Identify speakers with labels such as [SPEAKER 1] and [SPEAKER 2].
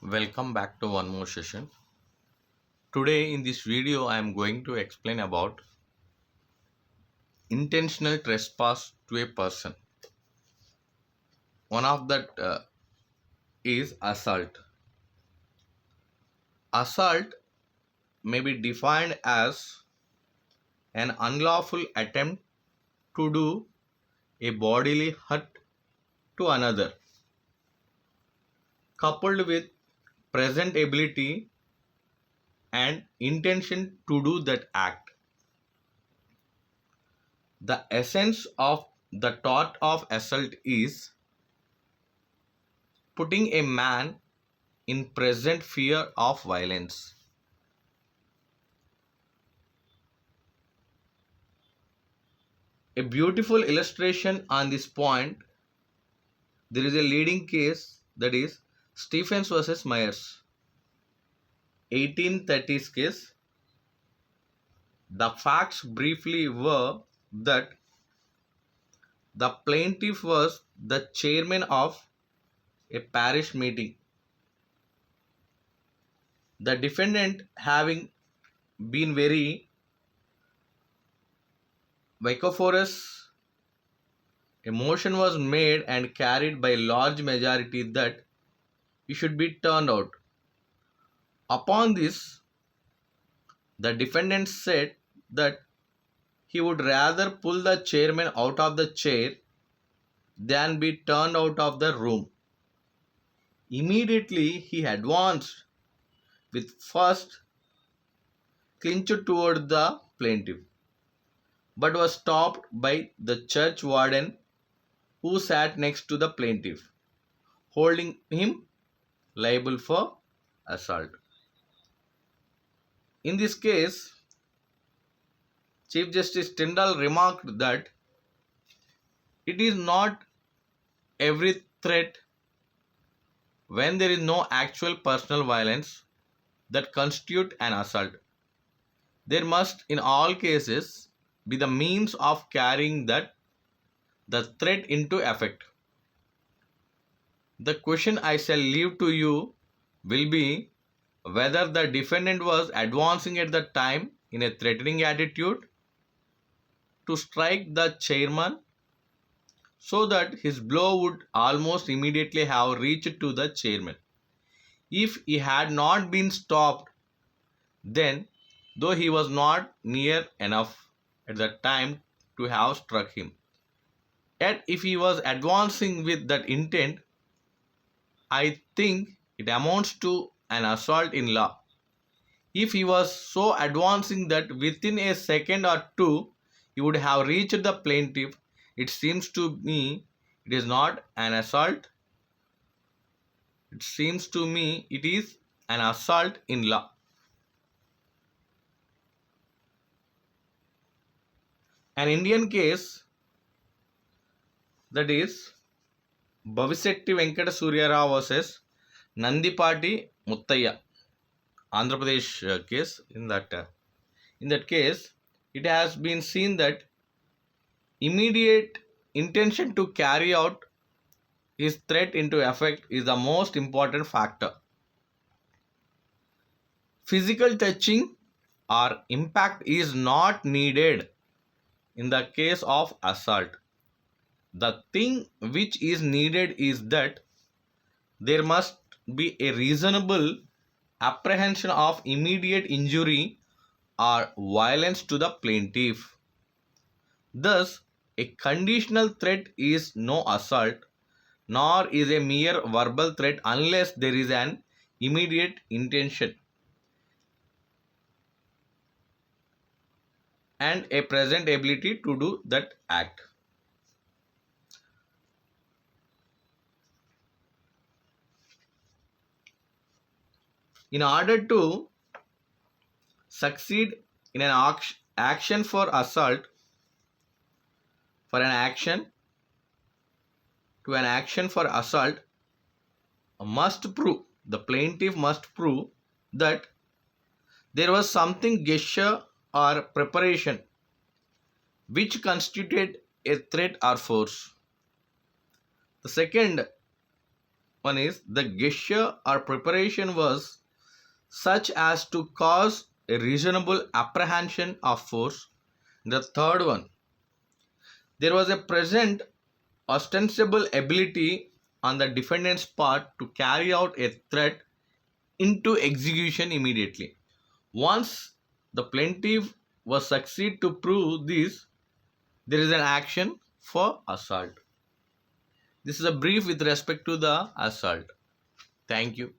[SPEAKER 1] Welcome back to one more session. Today in this video I am going to explain about intentional trespass to a person. One of that is assault. Assault may be defined as an unlawful attempt to do a bodily hurt to another, coupled with present ability and intention to do that act. The essence of the tort of assault is putting a man in present fear of violence. A beautiful illustration on this point, there is a leading case, that is Stephens versus Myers, 1830s case. The facts briefly were that the plaintiff was the chairman of a parish meeting. The defendant, having been very vociferous, a motion was made and carried by a large majority that he should be turned out. Upon this, the defendant said that he would rather pull the chairman out of the chair than be turned out of the room. Immediately he advanced with first clinched toward the plaintiff, but was stopped by the church warden who sat next to the plaintiff, holding him liable for assault. In this case, Chief Justice Tyndall remarked that it is not every threat when there is no actual personal violence that constitute an assault. There must in all cases be the means of carrying the threat into effect. The question I shall leave to you will be whether the defendant was advancing at the time in a threatening attitude to strike the chairman so that his blow would almost immediately have reached to the chairman. If he had not been stopped, then, though he was not near enough at the time to have struck him, yet if he was advancing with that intent, I think it amounts to an assault in law. If he was so advancing that within a second or two he would have reached the plaintiff, it seems to me it is not an assault. It seems to me it is an assault in law. An Indian case, that is Bhavisetti Venkata Surya Rao versus Nandipati Muttaya, Andhra Pradesh case. In that case, it has been seen that immediate intention to carry out his threat into effect is the most important factor. Physical touching or impact is not needed in the case of assault. The thing which is needed is that there must be a reasonable apprehension of immediate injury or violence to the plaintiff. Thus, a conditional threat is no assault, nor is a mere verbal threat unless there is an immediate intention and a present ability to do that act. In order to succeed in an action for assault, for an action to an action for assault, the plaintiff must prove that there was something gesture or preparation which constituted a threat or force. The second one is the gesture or preparation was such as to cause a reasonable apprehension of force. The third one, there was a present ostensible ability on the defendant's part to carry out a threat into execution immediately. Once the plaintiff was succeed to prove this, there is an action for assault. This is a brief with respect to the assault. Thank you.